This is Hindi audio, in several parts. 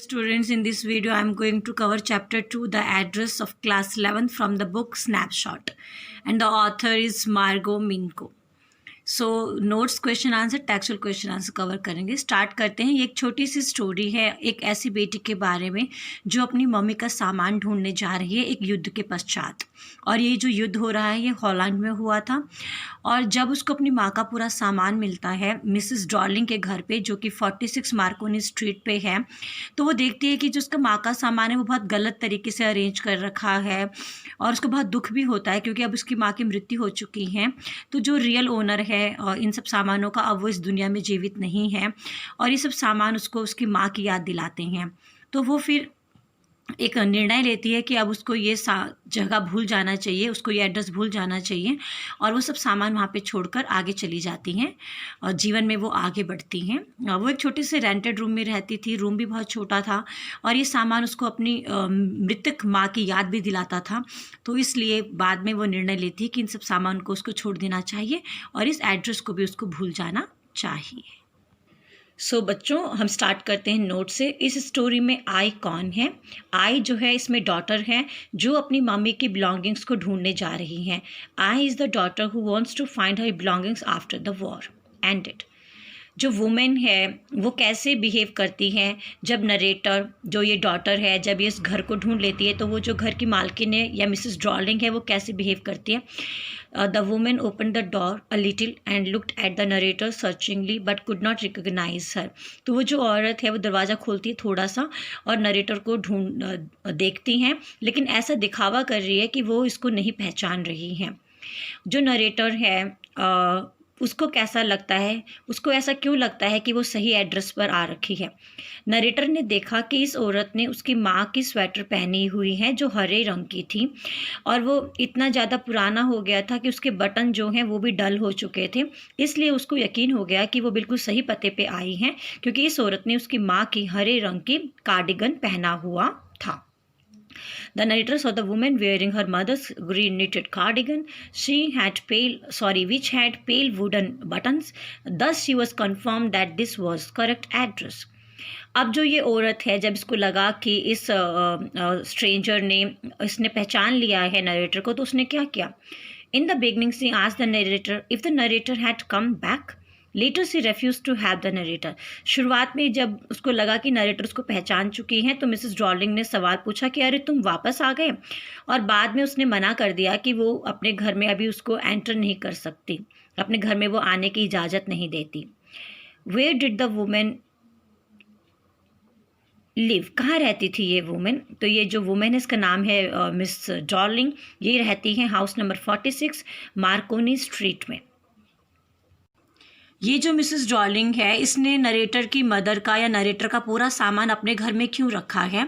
Students, in this video I am going to cover chapter 2, the address of class 11 from the book Snapshot, and the author is Margot Minko. So notes question answer textual question answer cover करेंगे। स्टार्ट करते हैं। ये एक छोटी सी स्टोरी है एक ऐसी बेटी के बारे में जो अपनी मम्मी का सामान ढूंढने जा रही है एक युद्ध के पश्चात। और ये जो युद्ध हो रहा है ये हॉलैंड में हुआ था। और जब उसको अपनी माँ का पूरा सामान मिलता है मिसेस डॉर्लिंग के घर पे, जो कि 46 मार्कोनी स्ट्रीट पे है, तो वो देखती है कि जो उसका माँ का सामान है वो बहुत गलत तरीके से अरेंज कर रखा है। और उसको बहुत दुख भी होता है क्योंकि अब उसकी माँ की मृत्यु हो चुकी है। तो जो रियल ओनर है और इन सब सामानों का, अब वो इस दुनिया में जीवित नहीं है और ये सब सामान उसको उसकी माँ की याद दिलाते हैं। तो वो फिर एक निर्णय लेती है कि अब उसको ये जगह भूल जाना चाहिए, उसको ये एड्रेस भूल जाना चाहिए और वो सब सामान वहाँ पे छोड़कर आगे चली जाती हैं और जीवन में वो आगे बढ़ती हैं। वो एक छोटे से रेंटेड रूम में रहती थी, रूम भी बहुत छोटा था और ये सामान उसको अपनी मृतक माँ की याद भी दिलाता था। तो इसलिए बाद में वो निर्णय लेती है कि इन सब सामान को उसको छोड़ देना चाहिए और इस एड्रेस को भी उसको भूल जाना चाहिए। सो बच्चों, हम स्टार्ट करते हैं नोट से। इस स्टोरी में आई कौन है? आई जो है इसमें डॉटर है जो अपनी मम्मी की बिलोंगिंग्स को ढूंढने जा रही हैं। I is the daughter who wants to find her belongings after the war ended. जो वुमेन है वो कैसे बिहेव करती हैं जब नरेटर, जो ये डॉटर है, जब ये इस घर को ढूंढ लेती है तो वो जो घर की मालकिन है या मिसेस डॉर्लिंग है वो कैसे बिहेव करती है। The women open the door a little and looked at the narrator searchingly but could not recognise her. तो वो जो औरत है वो दरवाज़ा खोलती है थोड़ा सा और नरेटर को देखती हैं, लेकिन ऐसा दिखावा कर रही है कि वो इसको नहीं पहचान रही हैं। जो नरेटर है उसको कैसा लगता है, उसको ऐसा क्यों लगता है कि वो सही एड्रेस पर आ रखी है। नरेटर ने देखा कि इस औरत ने उसकी माँ की स्वेटर पहनी हुई है जो हरे रंग की थी और वो इतना ज़्यादा पुराना हो गया था कि उसके बटन जो हैं वो भी डल हो चुके थे। इसलिए उसको यकीन हो गया कि वो बिल्कुल सही पते पे आई हैं क्योंकि इस औरत ने उसकी माँ की हरे रंग की कार्डिगन पहना हुआ था। The narrator saw the woman wearing her mother's green knitted cardigan. Which had pale wooden buttons. Thus she was confirmed that this was correct address. अब जो ये औरत है, जब इसको लगा कि इस स्ट्रेंजर ने इसने पहचान लिया है नरेटर को, तो उसने क्या किया? In the beginning she asked the narrator if the narrator had come back. Later she refused to have the narrator. शुरुआत में जब उसको लगा कि नरेटर उसको पहचान चुकी हैं तो मिसेस डॉर्लिंग ने सवाल पूछा कि अरे तुम वापस आ गए, और बाद में उसने मना कर दिया कि वो अपने घर में अभी उसको एंटर नहीं कर सकती, अपने घर में वो आने की इजाज़त नहीं देती। Where did the woman live? कहाँ रहती थी ये वुमेन? तो ये जो वुमेन है इसका नाम है मिस डॉर्लिंग। ये रहती है हाउस नंबर 46 मार्कोनी स्ट्रीट में। ये जो मिसेस डॉर्लिंग है इसने नरेटर की मदर का या नरेटर का पूरा सामान अपने घर में क्यों रखा है?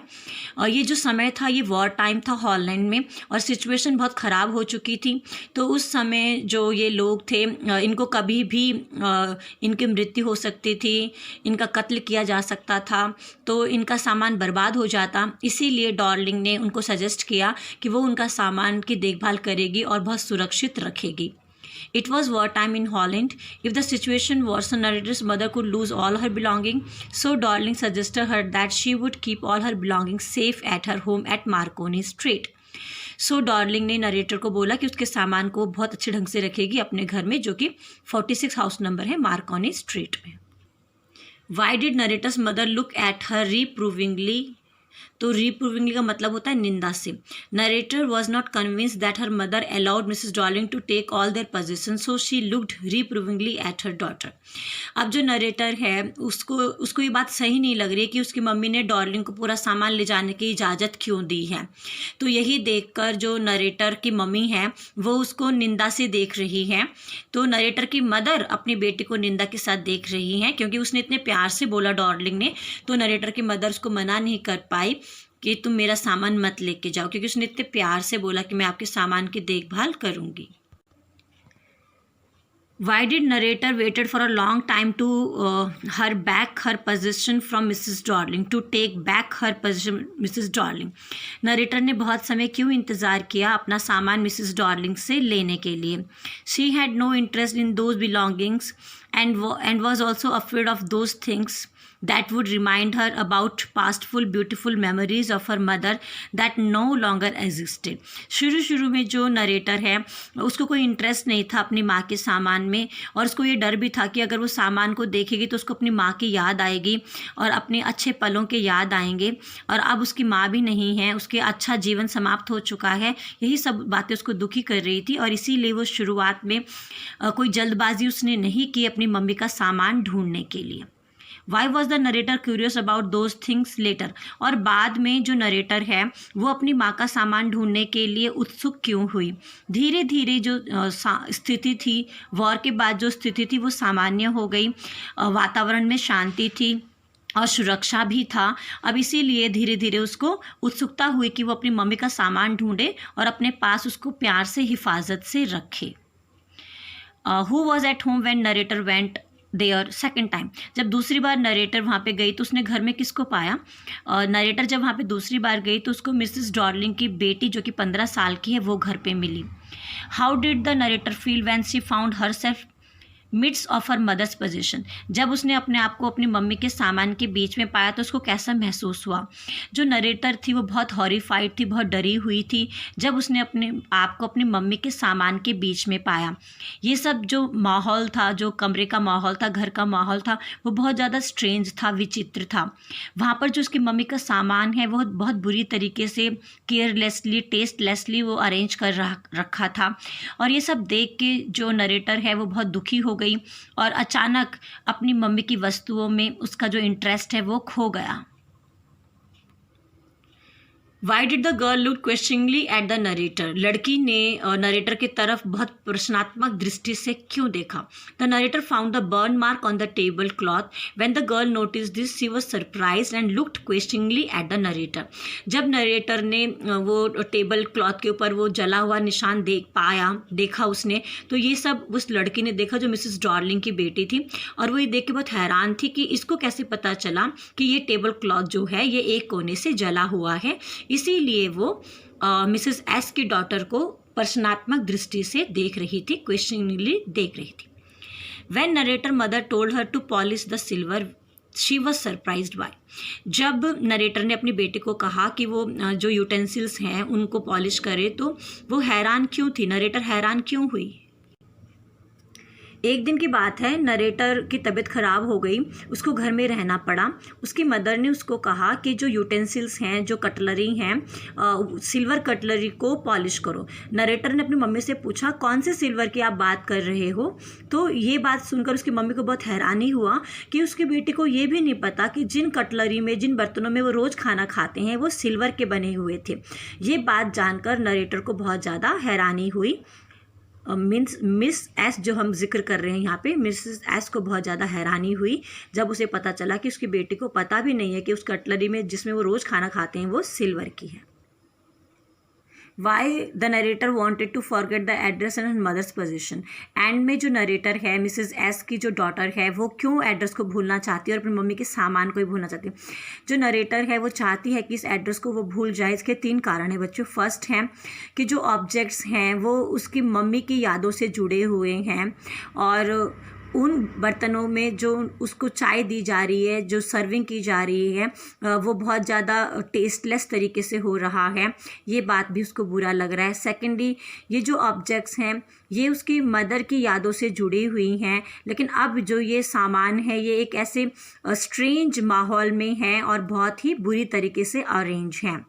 और ये जो समय था ये वॉर टाइम था हॉलैंड में और सिचुएशन बहुत ख़राब हो चुकी थी। तो उस समय जो ये लोग थे इनको कभी भी इनकी मृत्यु हो सकती थी, इनका कत्ल किया जा सकता था, तो इनका सामान बर्बाद हो जाता। इसीलिए डॉर्लिंग ने उनको सजेस्ट किया कि वो उनका सामान की देखभाल करेगी और बहुत सुरक्षित रखेगी। It was war time in Holland. If the situation worsened, narrator's mother could lose all her belongings. So Darling suggested her that she would keep all her belongings safe at her home at Marconi Street. So Darling ने नरेटर को बोला कि उसके सामान को बहुत अच्छे ढंग से रखेगी अपने घर में, जो कि 46 हाउस नंबर है मार्कोनी स्ट्रीट में। Why did narrator's mother look at her reprovingly? तो रिप्रूविंगली का मतलब होता है निंदा से। Narrator was not convinced that her mother allowed Mrs Darling to take all their position, so she looked reprovingly at her daughter. अब जो नरेटर है उसको ये बात सही नहीं लग रही कि उसकी मम्मी ने डॉर्लिंग को पूरा सामान ले जाने की इजाज़त क्यों दी है। तो यही देखकर जो नरेटर की मम्मी है वो उसको निंदा से देख रही है। तो नरेटर की मदर अपनी बेटी को निंदा के साथ देख रही हैं क्योंकि उसने इतने प्यार से बोला डॉर्लिंग ने, तो नरेटर की मदर उसको मना नहीं कर पाई कि तुम मेरा सामान मत लेके जाओ, क्योंकि उसने इतने प्यार से बोला कि मैं आपके सामान की देखभाल करूंगी। Why did narrator waited for a long time to her back her possession from Mrs. Darling, to take back her possession Mrs. Darling? Narrator ने बहुत समय क्यों इंतज़ार किया अपना सामान मिसेस डॉर्लिंग से लेने के लिए? She had no interest in those belongings and was also afraid of those things that would remind her about pastful beautiful memories of her mother that no longer existed. शुरू में जो नरेटर है उसको कोई इंटरेस्ट नहीं था अपनी माँ के सामान में, और उसको ये डर भी था कि अगर वो सामान को देखेगी तो उसको अपनी माँ की याद आएगी और अपने अच्छे पलों के याद आएंगे, और अब उसकी माँ भी नहीं है, उसके अच्छा जीवन समाप्त हो चुका है। यही सब बातें उसको दुखी कर रही थी, और इसीलिए वो शुरुआत में कोई जल्दबाजी उसने नहीं की अपनी मम्मी का सामान ढूंढने के लिए। Why was the narrator curious about those things later, और बाद में जो नरेटर है वो अपनी माँ का सामान ढूंढने के लिए उत्सुक क्यों हुई। धीरे धीरे जो स्थिति थी, वॉर के बाद जो स्थिति थी वो सामान्य हो गई, वातावरण में शांति थी और सुरक्षा भी था। अब इसीलिए धीरे धीरे उसको उत्सुकता हुई कि वो अपनी मम्मी का सामान ढूंढे और अपने पास उसको प्यार से हिफाजत से रखे। Who was at home when narrator went there second time, जब दूसरी बार नरेटर वहाँ पे गई तो उसने घर में किसको पाया। नरेटर जब वहाँ पे दूसरी बार गई तो उसको मिसेस डार्लिंग की बेटी जो कि 15 साल की है वो घर पे मिली। How did the narrator feel when she found herself midst of her mother's position, जब उसने अपने आप को अपनी मम्मी के सामान के बीच में पाया तो उसको कैसा महसूस हुआ। जो नरेटर थी वो बहुत हॉरिफाइड थी, बहुत डरी हुई थी जब उसने अपने आप को अपनी मम्मी के सामान के बीच में पाया। ये सब जो माहौल था, जो कमरे का माहौल था, घर का माहौल था, वो बहुत ज़्यादा स्ट्रेंज था, विचित्र था। वहाँ पर जो उसकी मम्मी का सामान है वो बहुत बुरी तरीके से केयरलेसली, टेस्टलेसली वो अरेंज कर रखा था, और ये सब देख के जो नरेटर है वो बहुत दुखी हो गई और अचानक अपनी मम्मी की वस्तुओं में उसका जो इंटरेस्ट है वो खो गया। Why did the girl look questioningly at the narrator, लड़की ने नरेटर की तरफ बहुत प्रश्नात्मक दृष्टि से क्यों देखा। The narrator found the burn mark on the table cloth when the girl notice this she was surprised and looked questioningly at the narrator, जब नरेटर ने वो टेबल क्लॉथ के ऊपर वो जला हुआ निशान देखा उसने, तो ये सब उस लड़की ने देखा जो मिसेस डार्लिंग की बेटी थी, और वो ये देख के बहुत हैरान थी कि इसको कैसे पता चला कि ये टेबल क्लॉथ जो है ये एक कोने से जला हुआ है। इसीलिए वो मिसेस एस की डॉटर को प्रश्नात्मक दृष्टि से देख रही थी, क्वेश्चनिंगली देख रही थी। When narrator mother told her to polish the silver she was surprised by, जब नरेटर ने अपनी बेटी को कहा कि वो जो यूटेंसिल्स हैं उनको पॉलिश करे तो वो हैरान क्यों थी, नरेटर हैरान क्यों हुई। एक दिन की बात है, नरेटर की तबीयत ख़राब हो गई, उसको घर में रहना पड़ा। उसकी मदर ने उसको कहा कि जो यूटेंसिल्स हैं, जो कटलरी हैं, सिल्वर कटलरी को पॉलिश करो। नरेटर ने अपनी मम्मी से पूछा कौन से सिल्वर की आप बात कर रहे हो। तो ये बात सुनकर उसकी मम्मी को बहुत हैरानी हुआ कि उसकी बेटी को ये भी नहीं पता कि जिन कटलरी में, जिन बर्तनों में वो रोज़ खाना खाते हैं वो सिल्वर के बने हुए थे। ये बात जानकर नरेटर को बहुत ज़्यादा हैरानी हुई। मिस एस जो हम जिक्र कर रहे हैं यहाँ पे, मिसेस एस को बहुत ज़्यादा हैरानी हुई जब उसे पता चला कि उसकी बेटी को पता भी नहीं है कि उस कटलरी में जिसमें वो रोज़ खाना खाते हैं वो सिल्वर की है। Why the narrator wanted to forget the address and mother's position, end में जो नरेटर है, मिसेस एस की जो डॉटर है, वो क्यों एड्रेस को भूलना चाहती है और अपनी मम्मी के सामान को ही भूलना चाहती है। जो नरेटर है वो चाहती है कि इस एड्रेस को वो भूल जाए। इसके 3 कारण हैं बच्चों। फर्स्ट है कि जो ऑब्जेक्ट्स हैं वो उसकी मम्मी की यादों से जुड़े हुए हैं, और उन बर्तनों में जो उसको चाय दी जा रही है, जो सर्विंग की जा रही है, वो बहुत ज़्यादा टेस्टलेस तरीके से हो रहा है, ये बात भी उसको बुरा लग रहा है। सेकेंडली, ये जो ऑब्जेक्ट्स हैं ये उसकी मदर की यादों से जुड़ी हुई हैं, लेकिन अब जो ये सामान है ये एक ऐसे स्ट्रेंज माहौल में है और बहुत ही बुरी तरीके से अरेंज हैं।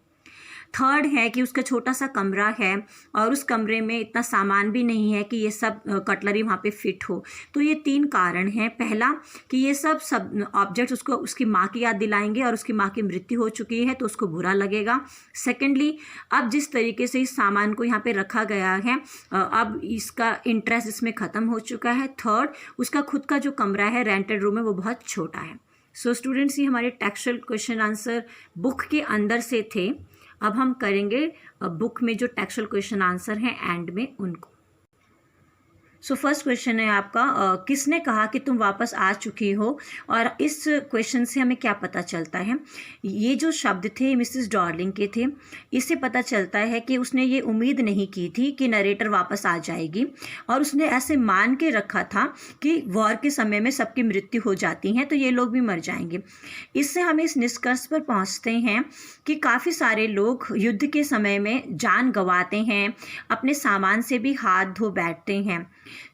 थर्ड है कि उसका छोटा सा कमरा है और उस कमरे में इतना सामान भी नहीं है कि ये सब कटलरी वहाँ पे फिट हो। तो ये 3 कारण हैं। पहला कि ये सब ऑब्जेक्ट्स उसको उसकी माँ की याद दिलाएंगे और उसकी माँ की मृत्यु हो चुकी है तो उसको बुरा लगेगा। सेकेंडली, अब जिस तरीके से इस सामान को यहाँ पे रखा गया है, अब इसका इंटरेस्ट इसमें ख़त्म हो चुका है। थर्ड, उसका खुद का जो कमरा है, रेंटेड रूम है, वो बहुत छोटा है। सो स्टूडेंट्स, ये हमारे टेक्सचुअल क्वेश्चन आंसर बुक के अंदर से थे। अब हम करेंगे बुक में जो टेक्सचुअल क्वेश्चन आंसर हैं एंड में उनको। सो फर्स्ट क्वेश्चन है आपका किसने कहा कि तुम वापस आ चुकी हो, और इस क्वेश्चन से हमें क्या पता चलता है। ये जो शब्द थे मिसेस डार्लिंग के थे। इससे पता चलता है कि उसने ये उम्मीद नहीं की थी कि नरेटर वापस आ जाएगी, और उसने ऐसे मान के रखा था कि वॉर के समय में सबकी मृत्यु हो जाती है तो ये लोग भी मर जाएंगे। इससे हम इस निष्कर्ष पर पहुंचते हैं कि काफ़ी सारे लोग युद्ध के समय में जान गंवाते हैं, अपने सामान से भी हाथ धो बैठते हैं।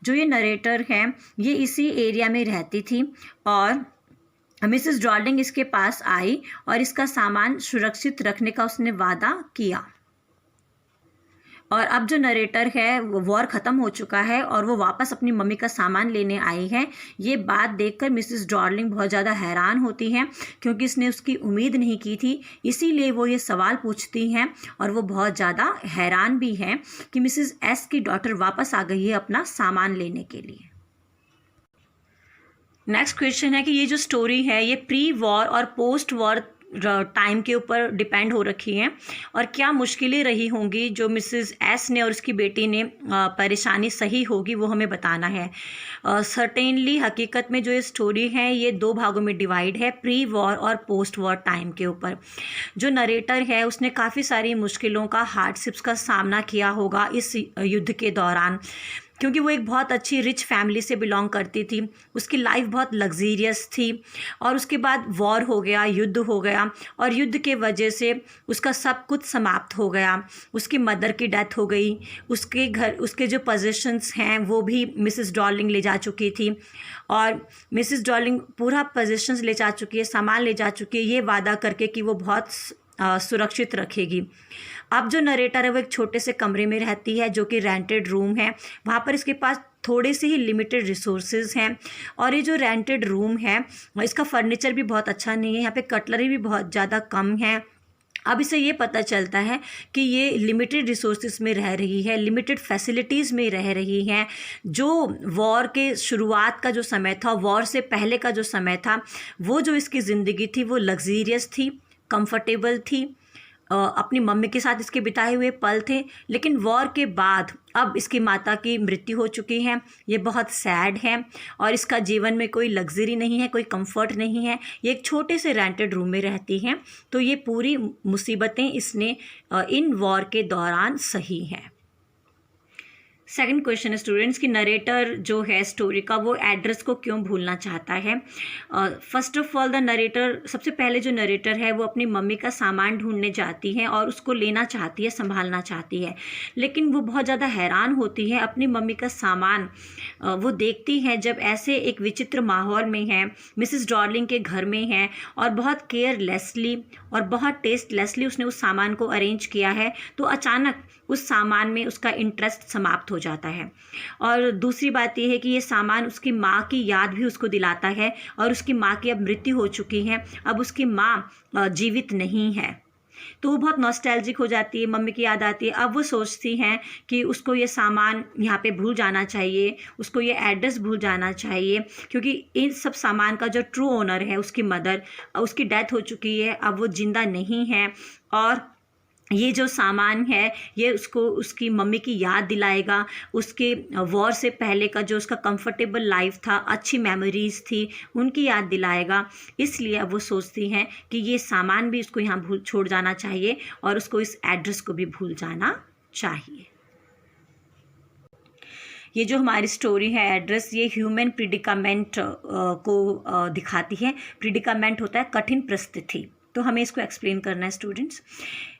जो ये नरेटर है ये इसी एरिया में रहती थी, और मिसेस डार्लिंग इसके पास आई और इसका सामान सुरक्षित रखने का उसने वादा किया। और अब जो नरेटर है वो वॉर ख़त्म हो चुका है और वो वापस अपनी मम्मी का सामान लेने आई है। ये बात देखकर मिसेस डार्लिंग बहुत ज़्यादा हैरान होती हैं, क्योंकि इसने उसकी उम्मीद नहीं की थी, इसीलिए वो ये सवाल पूछती हैं। और वो बहुत ज़्यादा हैरान भी हैं कि मिसेस एस की डॉटर वापस आ गई है अपना सामान लेने के लिए। नेक्स्ट क्वेश्चन है कि ये जो स्टोरी है ये प्री वॉर और पोस्ट वॉर टाइम के ऊपर डिपेंड हो रखी हैं, और क्या मुश्किलें रही होंगी जो मिसेस एस ने और उसकी बेटी ने परेशानी सही होगी वो हमें बताना है। सर्टेनली हकीकत में जो ये स्टोरी है ये 2 भागों में डिवाइड है, प्री वॉर और पोस्ट वॉर टाइम के ऊपर। जो नरेटर है उसने काफ़ी सारी मुश्किलों का, हार्डशिप्स का सामना किया होगा इस युद्ध के दौरान, क्योंकि वो एक बहुत अच्छी रिच फैमिली से बिलोंग करती थी। उसकी लाइफ बहुत लग्जीरियस थी, और उसके बाद वॉर हो गया, युद्ध हो गया, और युद्ध के वजह से उसका सब कुछ समाप्त हो गया। उसकी मदर की डेथ हो गई, उसके घर उसके जो पोजीशंस हैं वो भी मिसेस डार्लिंग ले जा चुकी थी, और मिसेस डार्लिंग पूरा पोजीशंस ले जा चुकी है, सामान ले जा चुकी है, ये वादा करके कि वो बहुत सुरक्षित रखेगी। अब जो नरेटर है वो एक छोटे से कमरे में रहती है जो कि रेंटेड रूम है। वहाँ पर इसके पास थोड़े से ही लिमिटेड रिसोर्सेज हैं, और ये जो रेंटेड रूम है इसका फर्नीचर भी बहुत अच्छा नहीं है, यहाँ पे कटलरी भी बहुत ज़्यादा कम है। अब इसे ये पता चलता है कि ये लिमिटेड रिसोर्सेज में रह रही है, लिमिटेड फैसिलिटीज़ में रह रही हैं। जो वॉर के शुरुआत का जो समय था, वॉर से पहले का जो समय था, वो जो इसकी ज़िंदगी थी वो लग्जीरियस थी, कंफर्टेबल थी, अपनी मम्मी के साथ इसके बिताए हुए पल थे। लेकिन वॉर के बाद अब इसकी माता की मृत्यु हो चुकी है, ये बहुत सैड है, और इसका जीवन में कोई लग्जरी नहीं है, कोई कंफर्ट नहीं है। ये एक छोटे से रेंटेड रूम में रहती हैं, तो ये पूरी मुसीबतें इसने इन वॉर के दौरान सही हैं। सेकंड क्वेश्चन है स्टूडेंट्स कि नरेटर जो है स्टोरी का वो एड्रेस को क्यों भूलना चाहता है। First of all the narrator, सबसे पहले जो नरेटर है वो अपनी मम्मी का सामान ढूंढने जाती है और उसको लेना चाहती है, संभालना चाहती है, लेकिन वो बहुत ज़्यादा हैरान होती है अपनी मम्मी का सामान वो देखती है जब ऐसे एक विचित्र माहौल में है, मिसेस डार्लिंग के घर में है, और बहुत केयरलेसली और बहुत टेस्टलेसली उसने उस सामान को अरेंज किया है। तो अचानक उस सामान में उसका इंटरेस्ट समाप्त हो जाता है। और दूसरी बात यह है कि ये सामान उसकी माँ की याद भी उसको दिलाता है, और उसकी माँ की अब मृत्यु हो चुकी है, अब उसकी माँ जीवित नहीं है। तो वो बहुत नॉस्टैल्जिक हो जाती है, मम्मी की याद आती है। अब वो सोचती हैं कि उसको ये सामान यहाँ पे भूल जाना चाहिए, उसको ये एड्रेस भूल जाना चाहिए, क्योंकि इन सब सामान का जो ट्रू ओनर है उसकी मदर, उसकी डेथ हो चुकी है, अब वो जिंदा नहीं है, और ये जो सामान है ये उसको उसकी मम्मी की याद दिलाएगा, उसके वॉर से पहले का जो उसका कंफर्टेबल लाइफ था, अच्छी मेमोरीज थी, उनकी याद दिलाएगा। इसलिए अब वो सोचती हैं कि ये सामान भी उसको यहाँ छोड़ जाना चाहिए, और उसको इस एड्रेस को भी भूल जाना चाहिए। ये जो हमारी स्टोरी है एड्रेस, ये ह्यूमन प्रिडिकामेंट को दिखाती है। प्रिडिकामेंट होता है कठिन परिस्थिति, तो हमें इसको एक्सप्लेन करना है स्टूडेंट्स।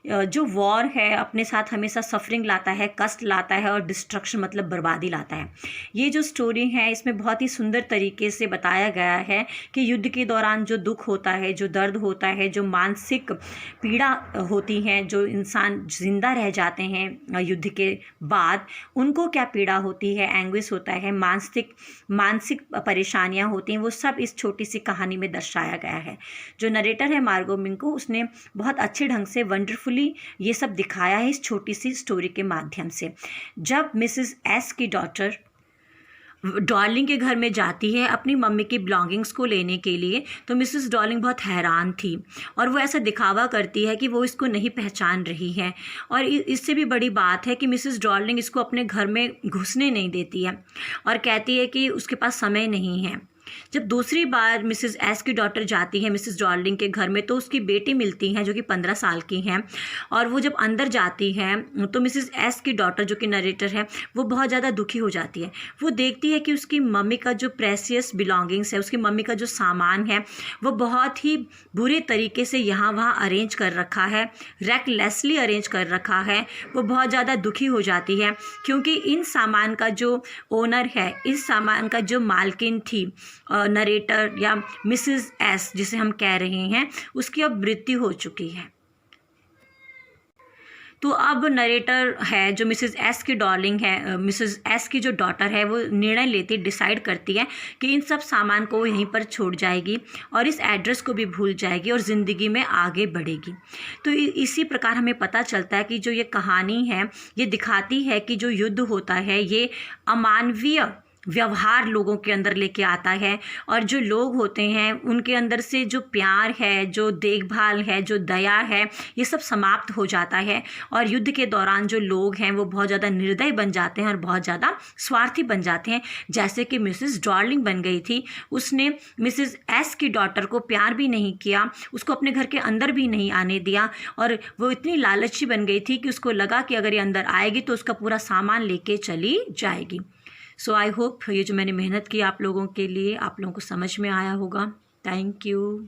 जो वॉर है अपने साथ हमेशा सफरिंग लाता है, कष्ट लाता है, और डिस्ट्रक्शन मतलब बर्बादी लाता है। ये जो स्टोरी है इसमें बहुत ही सुंदर तरीके से बताया गया है कि युद्ध के दौरान जो दुख होता है, जो दर्द होता है, जो मानसिक पीड़ा होती है, जो इंसान जिंदा रह जाते हैं युद्ध के बाद, उनको क्या पीड़ा होती है, एंग्विश होता है, मानसिक परेशानियाँ होती हैं, वो सब इस छोटी सी कहानी में दर्शाया गया है। जो नरेटर है मार्गो मिंको, उसने बहुत अच्छे ढंग से वंडरफुली ये सब दिखाया है इस छोटी सी स्टोरी के माध्यम से। जब मिसेस एस की डॉटर डॉर्लिंग के घर में जाती है अपनी मम्मी की बिलोंगिंग्स को लेने के लिए, तो मिसेस डॉर्लिंग बहुत हैरान थी और वो ऐसा दिखावा करती है कि वो इसको नहीं पहचान रही है। और इससे भी बड़ी बात है कि मिसेस डॉर्लिंग इसको अपने घर में घुसने नहीं देती है और कहती है कि उसके पास समय नहीं है। जब दूसरी बार मिसेस एस की डॉटर जाती है मिसेस डॉर्लिंग के घर में, तो उसकी बेटी मिलती हैं जो कि 15 साल की हैं, और वो जब अंदर जाती है तो मिसेस एस की डॉटर जो कि नरेटर है वो बहुत ज़्यादा दुखी हो जाती है। वो देखती है कि उसकी मम्मी का जो प्रेशियस बिलोंगिंग्स है, उसकी मम्मी का जो सामान है वो बहुत ही बुरे तरीके से यहाँ वहाँ अरेंज कर रखा है, रेकलेसली अरेंज कर रखा है। वो बहुत ज़्यादा दुखी हो जाती है क्योंकि इन सामान का जो ओनर है, इस सामान का जो मालकिन थी नरेटर या मिसेस एस जिसे हम कह रहे हैं, उसकी अब मृत्यु हो चुकी है। तो अब नरेटर है जो मिसेस एस की डॉर्लिंग है, मिसेस एस की जो डॉटर है, वो निर्णय लेती, डिसाइड करती है कि इन सब सामान को यहीं पर छोड़ जाएगी और इस एड्रेस को भी भूल जाएगी और ज़िंदगी में आगे बढ़ेगी। तो इसी प्रकार हमें पता चलता है कि जो ये कहानी है ये दिखाती है कि जो युद्ध होता है ये अमानवीय व्यवहार लोगों के अंदर लेके आता है, और जो लोग होते हैं उनके अंदर से जो प्यार है, जो देखभाल है, जो दया है, ये सब समाप्त हो जाता है। और युद्ध के दौरान जो लोग हैं वो बहुत ज़्यादा निर्दयी बन जाते हैं और बहुत ज़्यादा स्वार्थी बन जाते हैं, जैसे कि मिसेस डॉर्लिंग बन गई थी। उसने मिसेस एस की डॉटर को प्यार भी नहीं किया, उसको अपने घर के अंदर भी नहीं आने दिया, और वो इतनी लालची बन गई थी कि उसको लगा कि अगर ये अंदर आएगी तो उसका पूरा सामान लेके चली जाएगी। सो आई होप ये जो मैंने मेहनत की आप लोगों के लिए, आप लोगों को समझ में आया होगा। Thank you.